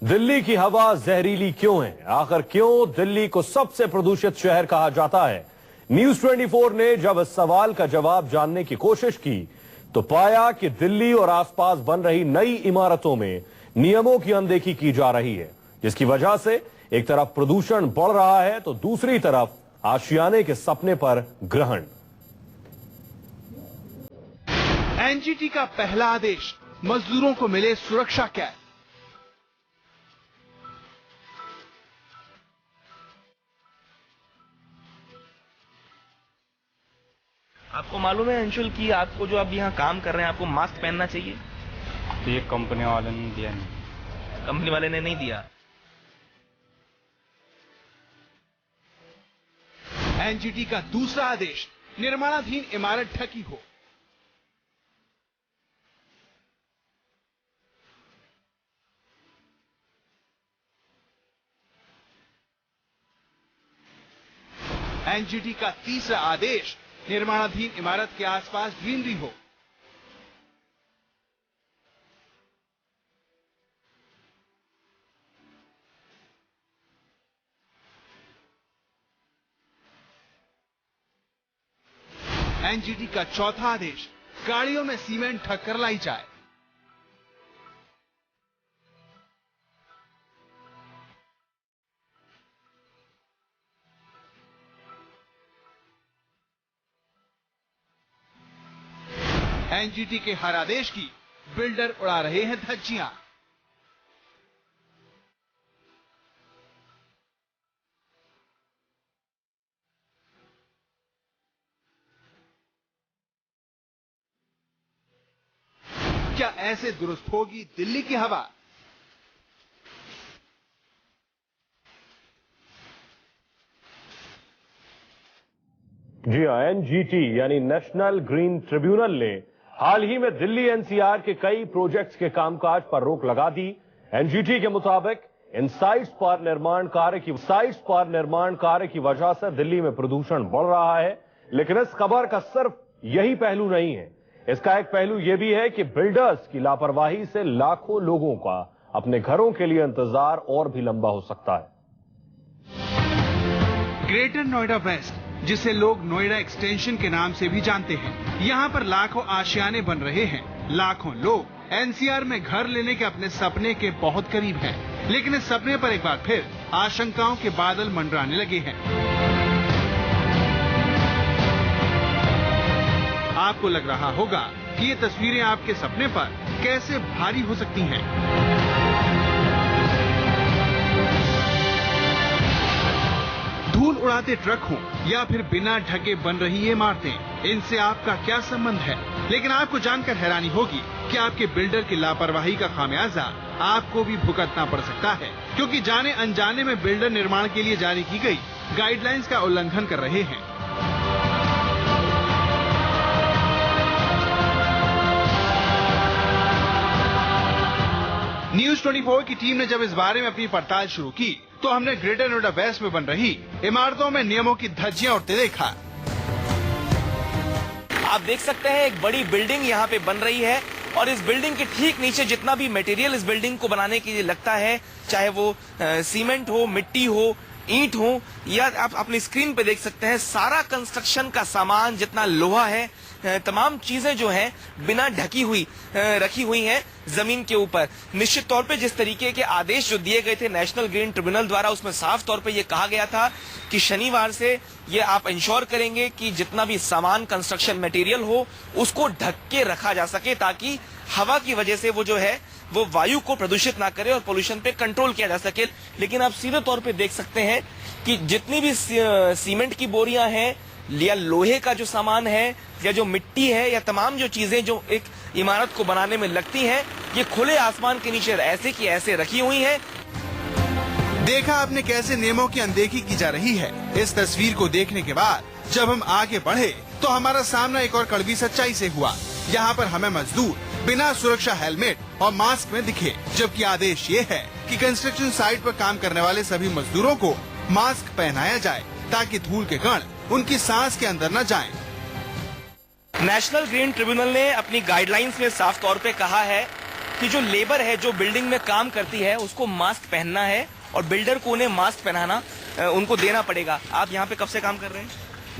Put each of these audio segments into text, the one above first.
दिल्ली की हवा जहरीली क्यों है? आखिर क्यों दिल्ली को सबसे प्रदूषित शहर कहा जाता है? न्यूज 24 ने जब इस सवाल का जवाब जानने की कोशिश की तो पाया कि दिल्ली और आसपास बन रही नई इमारतों में नियमों की अनदेखी की जा रही है, जिसकी वजह से एक तरफ प्रदूषण बढ़ रहा है तो दूसरी तरफ आशियाने के सपने पर ग्रहण। एनजीटी का पहला आदेश, मजदूरों को मिले सुरक्षा कैद। आपको मालूम है अंशुल कि आपको जो आप यहाँ काम कर रहे हैं आपको मास्क पहनना चाहिए? तो ये कंपनी वाले ने दिया नहीं। कंपनी वाले ने नहीं दिया। एनजीटी का दूसरा आदेश, निर्माणाधीन इमारत ढकी हो। एनजीटी का तीसरा आदेश, निर्माणाधीन इमारत के आसपास ग्रीनरी हो। एनजीटी का चौथा आदेश, गाड़ियों में सीमेंट ढक कर लाई जाए। एनजीटी के हर आदेश की बिल्डर उड़ा रहे हैं धज्जियां। क्या ऐसे दुरुस्त होगी दिल्ली की हवा? जी हां, एनजीटी यानी नेशनल ग्रीन ट्रिब्यूनल ने हाल ही में दिल्ली एनसीआर के कई प्रोजेक्ट्स के कामकाज पर रोक लगा दी। एनजीटी के मुताबिक इन साइट्स पर निर्माण कार्य की वजह से दिल्ली में प्रदूषण बढ़ रहा है। लेकिन इस खबर का सिर्फ यही पहलू नहीं है। इसका एक पहलू यह भी है कि बिल्डर्स की लापरवाही से लाखों लोगों का अपने घरों के लिए इंतजार और भी लंबा हो सकता है। ग्रेटर नोएडा वेस्ट, जिसे लोग नोएडा एक्सटेंशन के नाम से भी जानते हैं, यहाँ पर लाखों आशियाने बन रहे हैं। लाखों लोग एनसीआर में घर लेने के अपने सपने के बहुत करीब हैं, लेकिन इस सपने पर एक बार फिर आशंकाओं के बादल मंडराने लगे हैं। आपको लग रहा होगा कि ये तस्वीरें आपके सपने पर कैसे भारी हो सकती हैं। धूल उड़ाते ट्रक हो या फिर बिना ढके बन रही ये इमारतें, इनसे आपका क्या संबंध है? लेकिन आपको जानकर हैरानी होगी कि आपके बिल्डर की लापरवाही का खामियाजा आपको भी भुगतना पड़ सकता है, क्योंकि जाने अनजाने में बिल्डर निर्माण के लिए जारी की गई गाइडलाइंस का उल्लंघन कर रहे हैं। न्यूज 24 की टीम ने जब इस बारे में अपनी पड़ताल शुरू की तो हमने ग्रेटर नोएडा वेस्ट में बन रही इमारतों में नियमों की धज्जियां उड़ते देखा। आप देख सकते हैं एक बड़ी बिल्डिंग यहाँ पे बन रही है और इस बिल्डिंग के ठीक नीचे जितना भी मटेरियल इस बिल्डिंग को बनाने के लिए लगता है, चाहे वो सीमेंट हो, मिट्टी हो, ईंट हो, या आप अपनी स्क्रीन पे देख सकते हैं सारा कंस्ट्रक्शन का सामान, जितना लोहा है, तमाम चीजें जो हैं बिना ढकी हुई रखी हुई हैं जमीन के ऊपर। निश्चित तौर पे जिस तरीके के आदेश जो दिए गए थे नेशनल ग्रीन ट्रिब्यूनल द्वारा, उसमें साफ तौर पे ये कहा गया था कि शनिवार से ये आप इंश्योर करेंगे कि जितना भी सामान, कंस्ट्रक्शन मटेरियल हो, उसको ढक के रखा जा सके, ताकि हवा की वजह से वो जो है वो वायु को प्रदूषित ना करे और पोल्यूशन पे कंट्रोल किया जा सके। लेकिन आप सीधे तौर पे देख सकते हैं कि जितनी भी सीमेंट की बोरियां हैं या लोहे का जो सामान है या जो मिट्टी है या तमाम जो चीजें जो एक इमारत को बनाने में लगती हैं, ये खुले आसमान के नीचे ऐसे की ऐसे रखी हुई हैं। देखा आपने कैसे नियमों की अनदेखी की जा रही है। इस तस्वीर को देखने के बाद जब हम आगे बढ़े तो हमारा सामना एक और कड़वी सच्चाई से हुआ। यहाँ पर हमें मजदूर बिना सुरक्षा हेलमेट और मास्क में दिखे, जबकि आदेश ये है कि कंस्ट्रक्शन साइट पर काम करने वाले सभी मजदूरों को मास्क पहनाया जाए ताकि धूल के कण उनकी सांस के अंदर न जाएं। नेशनल ग्रीन ट्रिब्यूनल ने अपनी गाइडलाइंस में साफ तौर पे कहा है कि जो लेबर है जो बिल्डिंग में काम करती है उसको मास्क पहनना है और बिल्डर को उन्हें मास्क पहनाना उनको देना पड़ेगा। आप यहाँ पे कब से काम कर रहे हैं?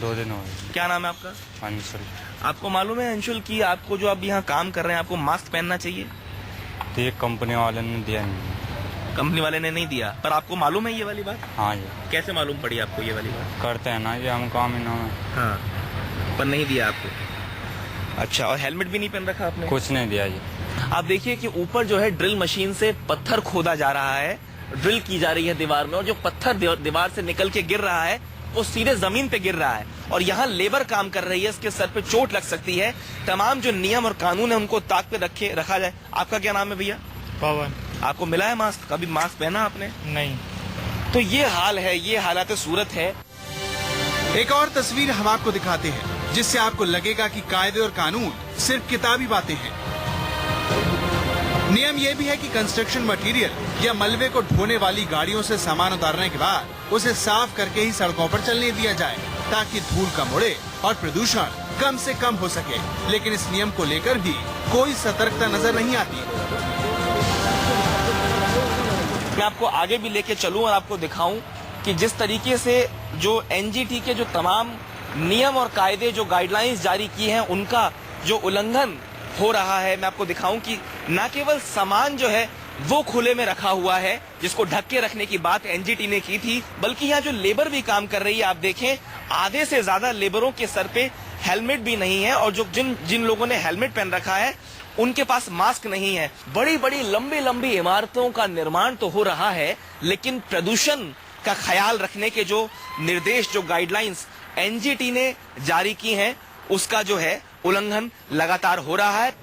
2 दिन हो गए। क्या नाम है आपका? अंशुल। आपको मालूम है अंशुल कि आपको जो आप यहाँ काम कर रहे हैं आपको मास्क पहनना चाहिए? तो ये कंपनी वाले ने दिया नहीं। कंपनी वाले ने नहीं दिया, पर आपको मालूम है ये वाली बात? हाँ जी, कैसे मालूम पड़ी आपको ये वाली बात? करते हैं ना ये हम काम ही ना में। हाँ, पर नहीं दिया आपको। अच्छा, और हेलमेट भी नहीं पहन रखा आपने? कुछ नहीं दिया जी। आप देखिए कि ऊपर जो है ड्रिल मशीन से पत्थर खोदा जा रहा है, ड्रिल की जा रही है दीवार में, और जो पत्थर दीवार से निकल के गिर रहा है वो सीधे जमीन पे गिर रहा है और यहाँ लेबर काम कर रही है, इसके सर पे चोट लग सकती है। तमाम जो नियम और कानून है उनको ताक पे रखा जाए। आपका क्या नाम है भैया? पवन। आपको मिला है मास्क? कभी मास्क पहना आपने? नहीं। तो ये हाल है, ये हालात सूरत है। एक और तस्वीर हम आपको दिखाते हैं जिससे आपको लगेगा कि कायदे और कानून सिर्फ किताबी बातें हैं। नियम ये भी है कि कंस्ट्रक्शन मटेरियल या मलबे को ढोने वाली गाड़ियों से सामान उतारने के बाद उसे साफ करके ही सड़कों पर चलने दिया जाए ताकि धूल कम उड़े और प्रदूषण कम से कम हो सके। लेकिन इस नियम को लेकर भी कोई सतर्कता नजर नहीं आती। मैं आपको आगे भी लेके चलूं और आपको दिखाऊं कि जिस तरीके से जो एनजीटी के जो तमाम नियम और कायदे जो गाइडलाइंस जारी की हैं उनका जो उल्लंघन हो रहा है। मैं आपको दिखाऊं कि न केवल सामान जो है वो खुले में रखा हुआ है जिसको ढक के रखने की बात एनजीटी ने की थी, बल्कि यहाँ जो लेबर भी काम कर रही है, आप देखें आधे से ज्यादा लेबरों के सर पे हेलमेट भी नहीं है और जो जिन लोगों ने हेलमेट पहन रखा है उनके पास मास्क नहीं है। बड़ी बड़ी लंबी लंबी इमारतों का निर्माण तो हो रहा है, लेकिन प्रदूषण का ख्याल रखने के जो निर्देश, जो गाइडलाइंस एनजीटी ने जारी की हैं, उसका जो है उल्लंघन लगातार हो रहा है।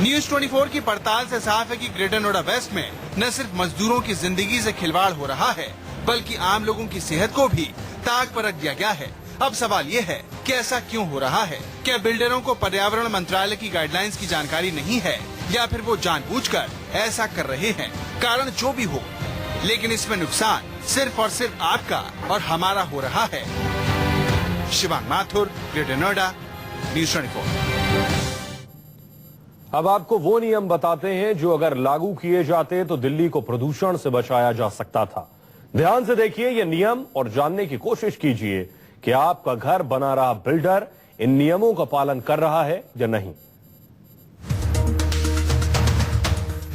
न्यूज 24 की पड़ताल से साफ है कि ग्रेटर नोएडा वेस्ट में न सिर्फ मजदूरों की जिंदगी से खिलवाड़ हो रहा है, बल्कि आम लोगों की सेहत को भी ताक पर रख दिया गया है। अब सवाल ये है कि ऐसा क्यों हो रहा है? क्या बिल्डरों को पर्यावरण मंत्रालय की गाइडलाइंस की जानकारी नहीं है या फिर वो जानबूझकर ऐसा कर रहे हैं? कारण जो भी हो, लेकिन इसमें नुकसान सिर्फ और सिर्फ आपका और हमारा हो रहा है। Shivang Mathur, greater Noida, news 24। अब आपको वो नियम बताते हैं जो अगर लागू किए जाते तो दिल्ली को प्रदूषण से बचाया जा सकता था। ध्यान से देखिए ये नियम और जानने की कोशिश कीजिए कि आपका घर बना रहा बिल्डर इन नियमों का पालन कर रहा है या नहीं।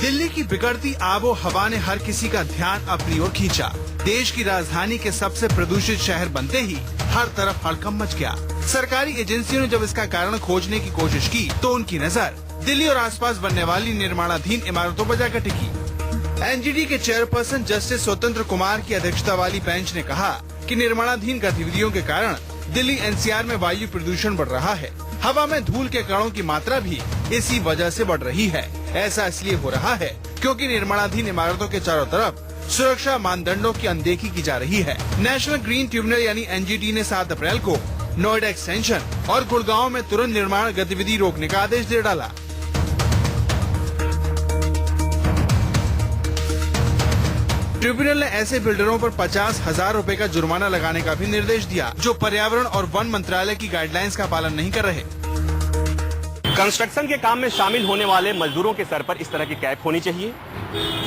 दिल्ली की बिगड़ती आबो हवा ने हर किसी का ध्यान अपनी ओर खींचा। देश की राजधानी के सबसे प्रदूषित शहर बनते ही हर तरफ हड़कंप मच गया। सरकारी एजेंसियों ने जब इसका कारण खोजने की कोशिश की तो उनकी नजर दिल्ली और आसपास बनने वाली निर्माणाधीन इमारतों पर जाकर टिकी। एनजीटी के चेयरपर्सन जस्टिस स्वतंत्र कुमार की अध्यक्षता वाली बेंच ने कहा कि निर्माणाधीन गतिविधियों के कारण दिल्ली एनसीआर में वायु प्रदूषण बढ़ रहा है। हवा में धूल के कणों की मात्रा भी इसी वजह से बढ़ रही है। ऐसा इसलिए हो रहा है क्योंकि निर्माणाधीन इमारतों के चारों तरफ सुरक्षा मानदंडों की अनदेखी की जा रही है। नेशनल ग्रीन ट्रिब्यूनल यानी एनजीटी ने 7 अप्रैल को नोएडा एक्सटेंशन और गुड़गांव में तुरंत निर्माण गतिविधि रोकने का आदेश दे डाला। ट्रिब्यूनल ने ऐसे बिल्डरों पर 50,000 रुपए का जुर्माना लगाने का भी निर्देश दिया जो पर्यावरण और वन मंत्रालय की गाइडलाइंस का पालन नहीं कर रहे। कंस्ट्रक्शन के काम में शामिल होने वाले मजदूरों के सर पर इस तरह की कैप होनी चाहिए।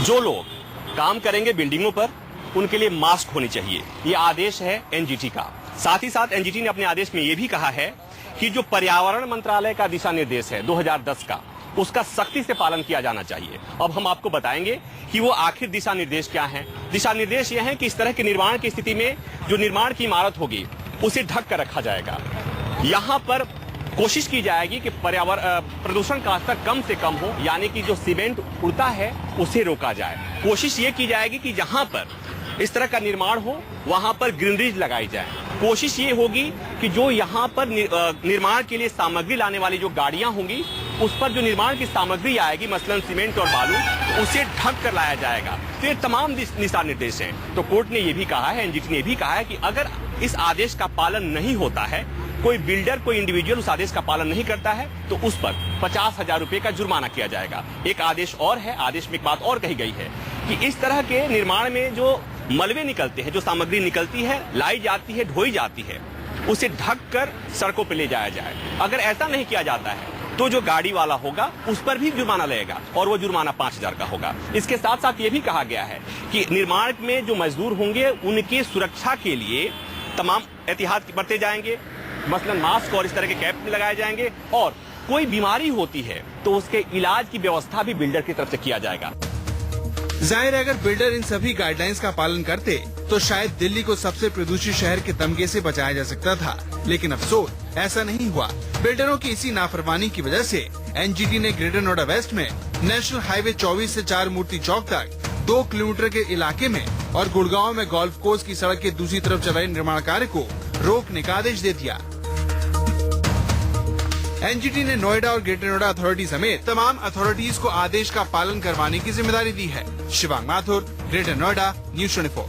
जो लोग काम करेंगे बिल्डिंगों पर उनके लिए मास्क होनी चाहिए। ये आदेश है एनजीटी का। साथ ही साथ एनजीटी ने अपने आदेश में ये भी कहा है कि जो पर्यावरण मंत्रालय का दिशा निर्देश है 2010 का, उसका सख्ती से पालन किया जाना चाहिए। अब हम आपको बताएंगे कि वो आखिर दिशा निर्देश क्या हैं। दिशा निर्देश ये हैं कि इस तरह के निर्माण की स्थिति में जो निर्माण की इमारत होगी उसे ढक कर रखा जाएगा। यहाँ पर कोशिश की जाएगी कि पर्यावरण प्रदूषण का स्तर कम से कम हो, यानी कि जो सीमेंट उड़ता है उसे रोका जाए। कोशिश ये की जाएगी कि जहाँ पर इस तरह का निर्माण हो वहां पर ग्रीनरीज लगाई जाए। कोशिश ये होगी कि जो यहाँ पर निर्माण के लिए सामग्री लाने वाली जो गाड़ियां होंगी उस पर जो निर्माण की सामग्री आएगी, मसलन सीमेंट और बालू, उसे ढक कर लाया जाएगा। तो ये तमाम दिशा निर्देश हैं। तो कोर्ट ने ये भी कहा है, एनजीटी ने भी कहा है कि अगर इस आदेश का पालन नहीं होता है, कोई बिल्डर, कोई इंडिविजुअल उस आदेश का पालन नहीं करता है, तो उस पर 50,000 रुपए का जुर्माना किया जाएगा। एक आदेश और है, आदेश में एक बात और कही गई है कि इस तरह के निर्माण में जो मलबे निकलते हैं, जो सामग्री निकलती है, लाई जाती है, ढोई जाती है, उसे ढक कर सड़कों पर ले जाया जाए। अगर ऐसा नहीं किया जाता है तो जो गाड़ी वाला होगा उस पर भी जुर्माना लगेगा और वो जुर्माना 5,000 का होगा। इसके साथ साथ ये भी कहा गया है कि निर्माण में जो मजदूर होंगे उनकी सुरक्षा के लिए तमाम एहतियात बरते जाएंगे, मसलन मास्क और इस तरह के कैप लगाए जाएंगे, और कोई बीमारी होती है तो उसके इलाज की व्यवस्था भी बिल्डर की तरफ से किया जाएगा। जाहिर है, अगर बिल्डर इन सभी गाइडलाइंस का पालन करते तो शायद दिल्ली को सबसे प्रदूषित शहर के तमगे से बचाया जा सकता था, लेकिन अफसोस ऐसा नहीं हुआ। बिल्डरों की इसी नाफरमानी की वजह से एनजीटी ने ग्रेटर नोएडा वेस्ट में नेशनल हाईवे 24 से 4 मूर्ति चौक तक 2 किलोमीटर के इलाके में और गुड़गांव में गोल्फ कोर्स की सड़क के दूसरी तरफ चल रहे निर्माण कार्य को रोकने का आदेश दे दिया। एनजीटी ने नोएडा और ग्रेटर नोएडा अथॉरिटी समेत तमाम अथॉरिटीज को आदेश का पालन करवाने की जिम्मेदारी दी है। Shivang Mathur, greater Noida, news 24।